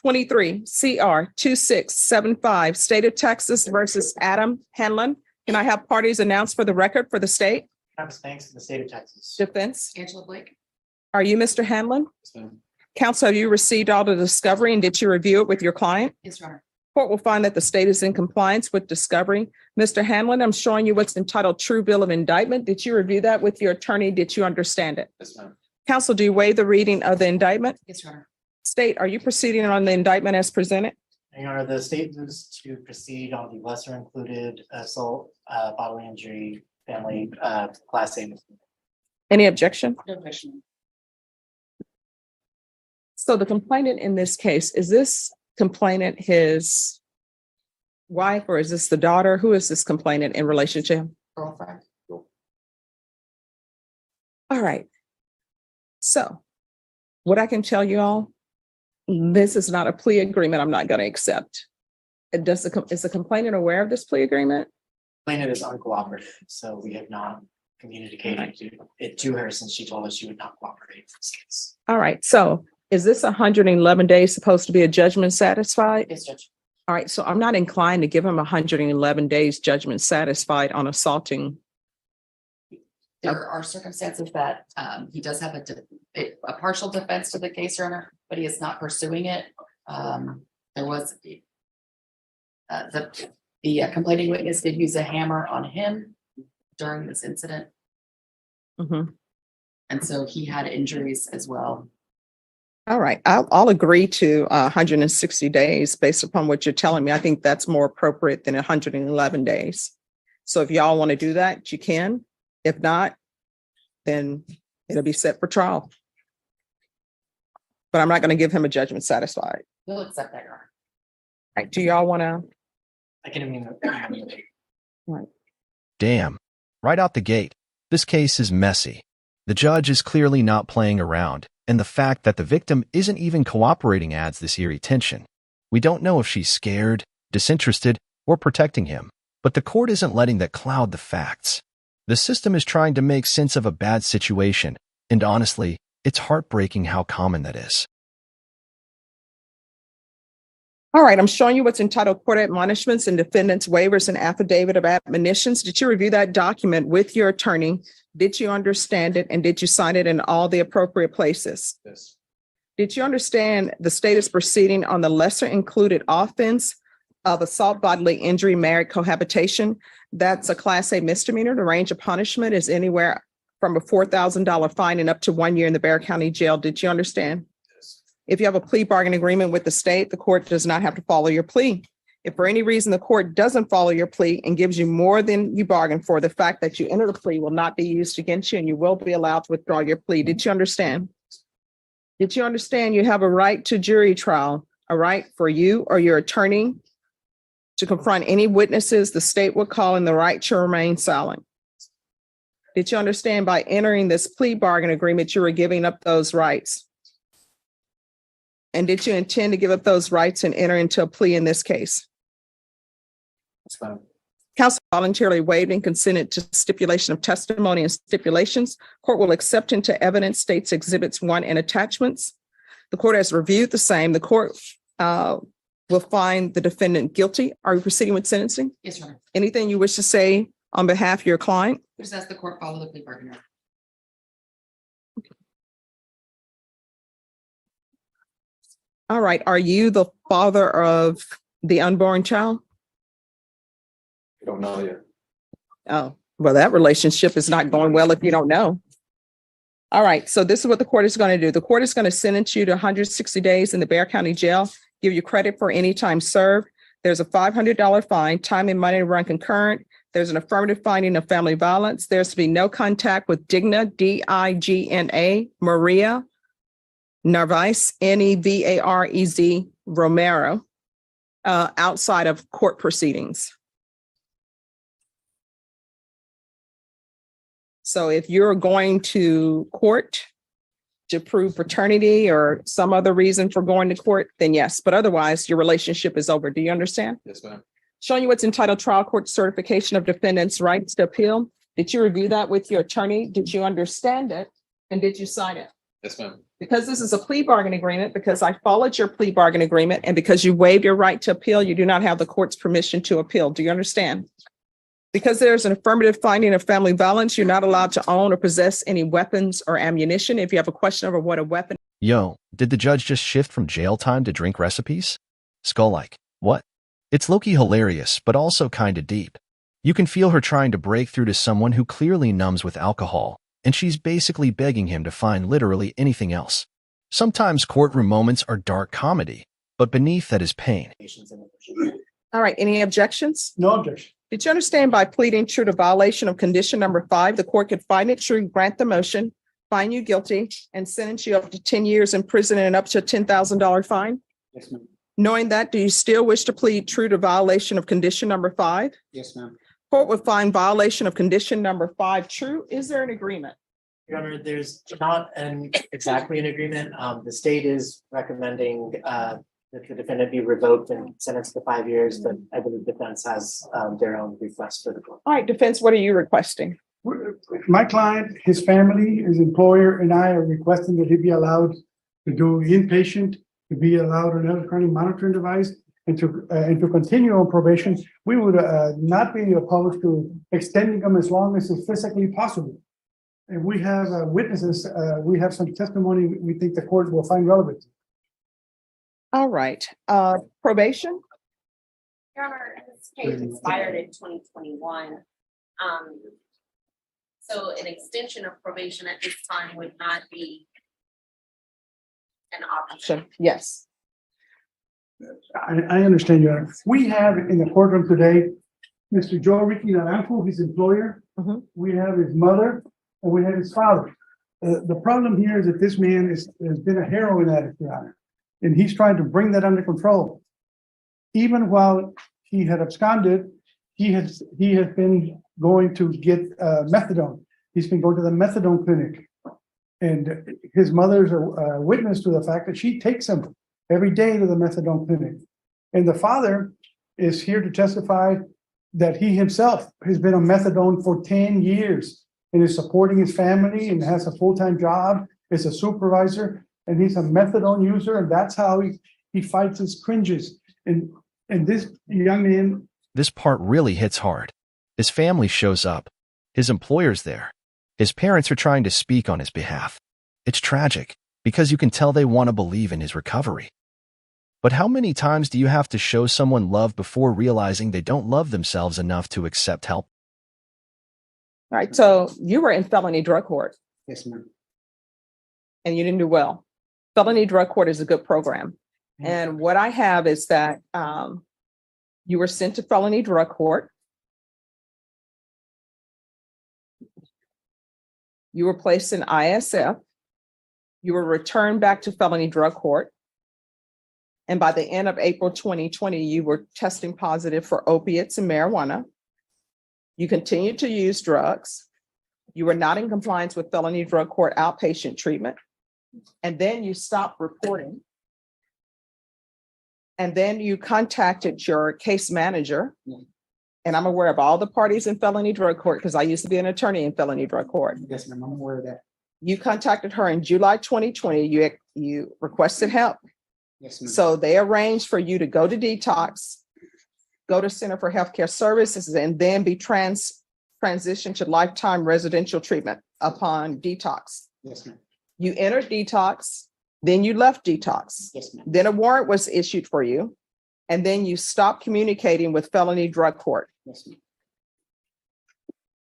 23 CR 2675, State of Texas versus Adam Hanlon. Can I have parties announced for the record for the state? Travis Banks in the state of Texas. Defense. Angela Blake. Are you Mr. Hanlon? Yes, ma'am. Counsel, have you received all the discovery and did you review it with your client? Yes, Your Honor. Court will find that the state is in compliance with discovery. Mr. Hanlon, I'm showing you what's entitled True Bill of Indictment. Did you review that with your attorney? Did you understand it? Yes, ma'am. Counsel, do you waive the reading of the indictment? Yes, Your Honor. State, are you proceeding on the indictment as presented? Your Honor, the state moves to proceed on the lesser included assault, bodily injury, family, class A. Any objection? No objection. So the complainant in this case, is this complainant his wife or is this the daughter? Who is this complainant in relation to him? Girlfriend. All right. So what I can tell you all, this is not a plea agreement I'm not going to accept. Is the complainant aware of this plea agreement? Plaintiff is uncooperative, so we have not communicated it to her since she told us she would not cooperate in this case. All right. So is this 111 days supposed to be a judgment satisfied? Yes, Judge. All right. So I'm not inclined to give him 111 days judgment satisfied on assaulting. There are circumstances that he does have a partial defense to the case, Your Honor, but he is not pursuing it. There was the complaining witness did use a hammer on him during this incident, Mhm. and so he had injuries as well. All right. I'll agree to 160 days based upon what you're telling me. I think that's more appropriate than 111 days. So if y'all want to do that, you can. If not, then it'll be set for trial. But I'm not going to give him a judgment satisfied. We'll accept that, Your Honor. All right. Do y'all want to? I can even. Damn. Right out the gate, this case is messy. The judge is clearly not playing around, and the fact that the victim isn't even cooperating adds this eerie tension. We don't know if she's scared, disinterested, or protecting him, but the court isn't letting that cloud the facts. The system is trying to make sense of a bad situation, and honestly, it's heartbreaking how common that is. All right. I'm showing you what's entitled Court Admonishments and Defendants Waivers and Affidavit of Admonitions. Did you review that document with your attorney? Did you understand it? And did you sign it in all the appropriate places? Yes. Did you understand the state is proceeding on the lesser included offense of assault, bodily injury, married cohabitation? That's a Class A misdemeanor. The range of punishment is anywhere from a $4,000 fine and up to 1 year in the Bexar County Jail. Did you understand? Yes. If you have a plea bargain agreement with the state, the court does not have to follow your plea. If for any reason the court doesn't follow your plea and gives you more than you bargained for, the fact that you entered a plea will not be used against you and you will be allowed to withdraw your plea. Did you understand? Did you understand you have a right to jury trial, a right for you or your attorney to confront any witnesses the state would call and the right to remain silent? Did you understand by entering this plea bargain agreement, you were giving up those rights? And did you intend to give up those rights and enter into a plea in this case? That's fine. Counsel voluntarily waived and consented to stipulation of testimony and stipulations. Court will accept into evidence states exhibits 1 and attachments. The court has reviewed the same. The court will find the defendant guilty. Are you proceeding with sentencing? Yes, Your Honor. Anything you wish to say on behalf of your client? Just ask the court follow the plea bargain, Your Honor. All right. Are you the father of the unborn child? We don't know yet. Oh, well, that relationship is not going well if you don't know. All right. So this is what the court is going to do. The court is going to sentence you to 160 days in the Bexar County Jail, give you credit for any time served. There's a $500 fine, time and money to run concurrent. There's an affirmative finding of family violence. There's to be no contact with Digna, D-I-G-N-A, Maria Narvaez, Nevarez Romero, outside of court proceedings. So if you're going to court to prove paternity or some other reason for going to court, then yes, but otherwise your relationship is over. Do you understand? Yes, ma'am. Showing you what's entitled Trial Court Certification of Defendant's Rights to Appeal. Did you review that with your attorney? Did you understand it? And did you sign it? Yes, ma'am. Because this is a plea bargain agreement, because I followed your plea bargain agreement, and because you waived your right to appeal, you do not have the court's permission to appeal. Do you understand? Because there's an affirmative finding of family violence, you're not allowed to own or possess any weapons or ammunition. If you have a question over what a weapon. Yo, did the judge just shift from jail time to drink recipes? Skull-like, what? It's low-key hilarious, but also kinda deep. You can feel her trying to break through to someone who clearly numbs with alcohol, and she's basically begging him to find literally anything else. Sometimes courtroom moments are dark comedy, but beneath that is pain. All right, any objections? No objection. Did you understand by pleading true to violation of condition number 5, the court could find it true, grant the motion, find you guilty, and sentence you up to 10 years in prison and up to a $10,000 fine? Yes, ma'am. Knowing that, do you still wish to plead true to violation of condition number 5? Yes, ma'am. Court would find violation of condition number 5 true. Is there an agreement? Your Honor, there's not exactly an agreement. The state is recommending that the defendant be revoked and sentenced to 5 years, but I believe defense has their own request for the court. All right, defense, what are you requesting? My client, his family, his employer, and I are requesting that he be allowed to do inpatient, to be allowed an electronic monitoring device, and to continue on probation. We would not be opposed to extending them as long as it's physically possible. And we have witnesses, we have some testimony we think the court will find relevant. All right, probation? Your Honor, this case expired in 2021. So an extension of probation at this time would not be an option. Yes. I understand, Your Honor. We have in the courtroom today, Mr. Joe Ricky Naranjo, his employer. Mhm. We have his mother, and we have his father. The problem here is that this man has been a heroin addict, Your Honor, and he's trying to bring that under control. Even while he had absconded, he has been going to get methadone. He's been going to the methadone clinic. And his mother's a witness to the fact that she takes him every day to the methadone clinic. And the father is here to testify that he himself has been on methadone for 10 years and is supporting his family and has a full-time job, is a supervisor, and he's a methadone user, and that's how he fights his cringes. And this young man. This part really hits hard. His family shows up. His employer's there. His parents are trying to speak on his behalf. It's tragic, because you can tell they want to believe in his recovery. But how many times do you have to show someone love before realizing they don't love themselves enough to accept help? All right, so you were in felony drug court Yes, ma'am. and you didn't do well. Felony drug court is a good program. And what I have is that you were sent to felony drug court. You were placed in ISF. You were returned back to felony drug court. And by the end of April 2020, you were testing positive for opiates and marijuana. You continued to use drugs. You were not in compliance with felony drug court outpatient treatment. And then you stopped reporting. And then you contacted your case manager. And I'm aware of all the parties in felony drug court because I used to be an attorney in felony drug court. Yes, ma'am. I'm aware of that. You contacted her in July 2020. You requested help. Yes, ma'am. So they arranged for you to go to detox, go to Center for Healthcare Services, and then be transitioned to lifetime residential treatment upon detox. Yes, ma'am. You entered detox, then you left detox. Yes, ma'am. Then a warrant was issued for you, and then you stopped communicating with felony drug court. Yes, ma'am.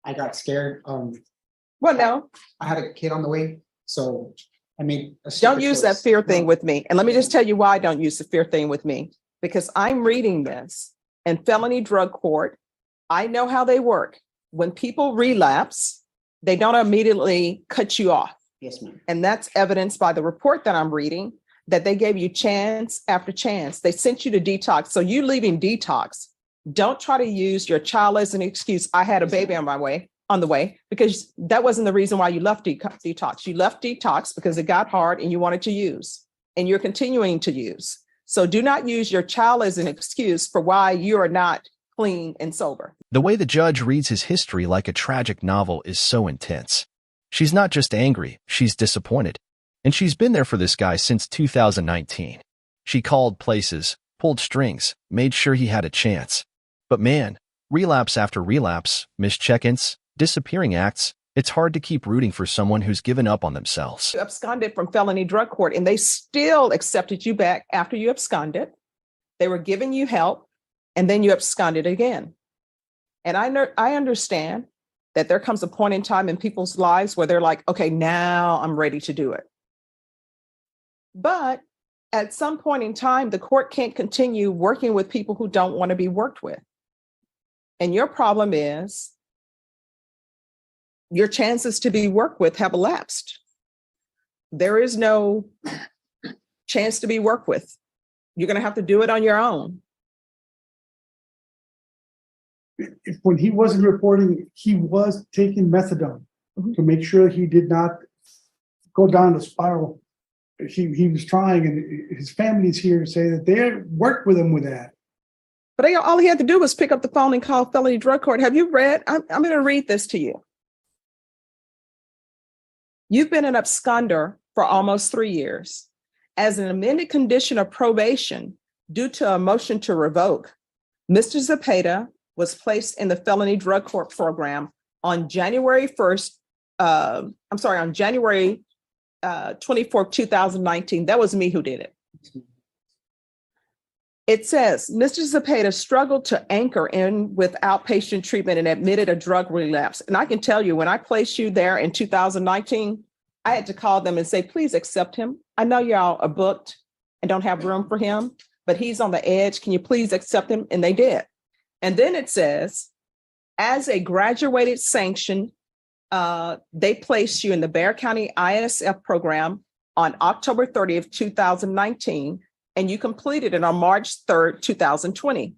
I got scared. Well, no, I had a kid on the way, so I made a don't stupid use that choice. fear thing No. with me. And let me just tell you why I don't use the fear thing with me. Because I'm reading this in felony drug court. I know how they work. When people relapse, they don't immediately cut you off. Yes, ma'am. And that's evidenced by the report that I'm reading, that they gave you chance after chance. They sent you to detox. So you leaving detox, don't try to use your child as an excuse. I had a baby on the way, because that wasn't the reason why you left detox. You left detox because it got hard and you wanted to use, and you're continuing to use. So do not use your child as an excuse for why you are not clean and sober. The way the judge reads his history like a tragic novel is so intense. She's not just angry, she's disappointed. And she's been there for this guy since 2019. She called places, pulled strings, made sure he had a chance. But man, relapse after relapse, missed check-ins, disappearing acts, it's hard to keep rooting for someone who's given up on themselves. You absconded from felony drug court and they still accepted you back after you absconded. They were giving you help and then you absconded again. And I understand that there comes a point in time in people's lives where they're like, okay, now I'm ready to do it. But at some point in time, the court can't continue working with people who don't want to be worked with. And your problem is your chances to be worked with have elapsed. There is no chance to be worked with. You're going to have to do it on your own. When he wasn't reporting, he was taking methadone to make sure he did not go down the spiral. He was trying, and his family's here to say that they worked with him with that. But all he had to do was pick up the phone and call felony drug court. Have you read? I'm going to read this to you. You've been an absconder for almost 3 years. As an amended condition of probation due to a motion to revoke, Mr. Zepeda was placed in the felony drug court program on January 24th, 2019. That was me who did it. It says, Mr. Zepeda struggled to anchor in with outpatient treatment and admitted a drug relapse. And I can tell you, when I placed you there in 2019, I had to call them and say, please accept him. I know y'all are booked and don't have room for him, but he's on the edge. Can you please accept him? And they did. And then it says, as a graduated sanction, they placed you in the Bexar County ISF program on October 30th, 2019, and you completed it on March 3rd, 2020.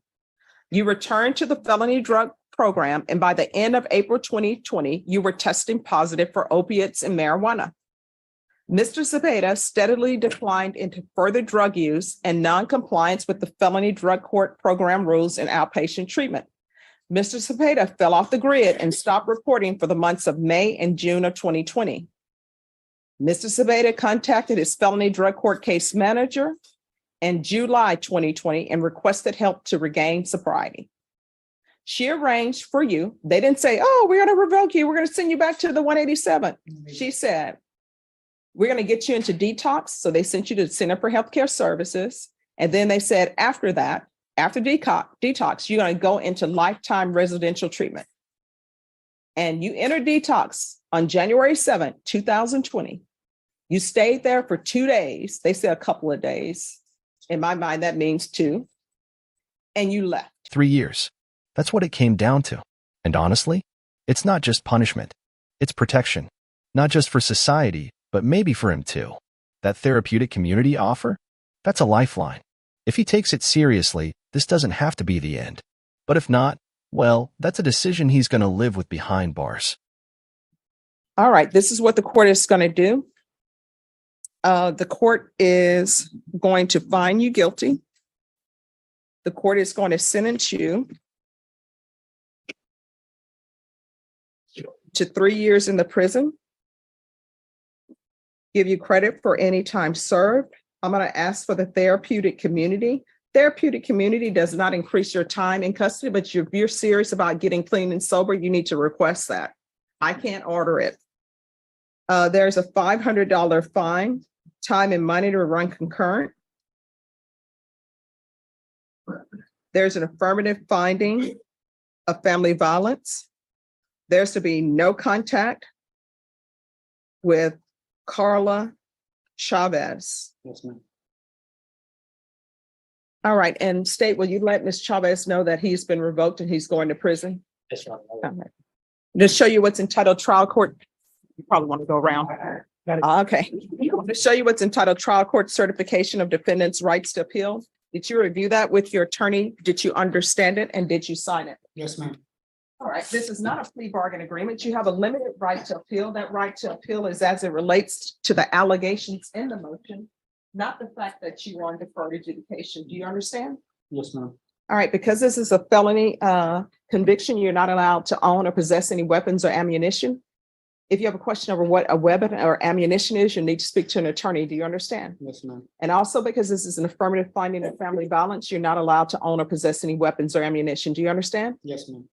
You returned to the felony drug program, and by the end of April 2020, you were testing positive for opiates and marijuana. Mr. Zepeda steadily declined into further drug use and non-compliance with the felony drug court program rules and outpatient treatment. Mr. Zepeda fell off the grid and stopped reporting for the months of May and June of 2020. Mr. Zepeda contacted his felony drug court case manager in July 2020 and requested help to regain sobriety. She arranged for you. They didn't say, oh, we're going to revoke you. We're going to send you back to the 187. She said, we're going to get you into detox. So they sent you to the Center for Healthcare Services. And then they said, after that, after detox, you're going to go into lifetime residential treatment. And you entered detox on January 7th, 2020. You stayed there for 2 days. They said a couple of days. In my mind, that means 2. And you left. 3 years. That's what it came down to. And honestly, it's not just punishment. It's protection. Not just for society, but maybe for him too. That therapeutic community offer? That's a lifeline. If he takes it seriously, this doesn't have to be the end. But if not, well, that's a decision he's going to live with behind bars. All right, this is what the court is going to do. The court is going to find you guilty. The court is going to sentence you to 3 years in the prison, give you credit for any time served. I'm going to ask for the therapeutic community. Therapeutic community does not increase your time in custody, but if you're serious about getting clean and sober, you need to request that. I can't order it. There's a $500 fine, time and money to run concurrent. There's an affirmative finding of family violence. There's to be no contact with Carla Chavez. Yes, ma'am. All right, and State, will you let Ms. Chavez know that he's been revoked and he's going to prison? Yes, ma'am. All right. Just show you what's entitled trial court. You probably want to go around. Okay. To show you what's entitled trial court certification of defendant's rights to appeal. Did you review that with your attorney? Did you understand it and did you sign it? Yes, ma'am. All right, this is not a plea bargain agreement. You have a limited right to appeal. That right to appeal is as it relates to the allegations in the motion, not the fact that you are on deferred adjudication. Do you understand? Yes, ma'am. All right, because this is a felony conviction, you're not allowed to own or possess any weapons or ammunition. If you have a question over what a weapon or ammunition is, you need to speak to an attorney. Do you understand? Yes, ma'am. And also because this is an affirmative finding of family violence, you're not allowed to own or possess any weapons or ammunition. Do you understand? Yes, ma'am.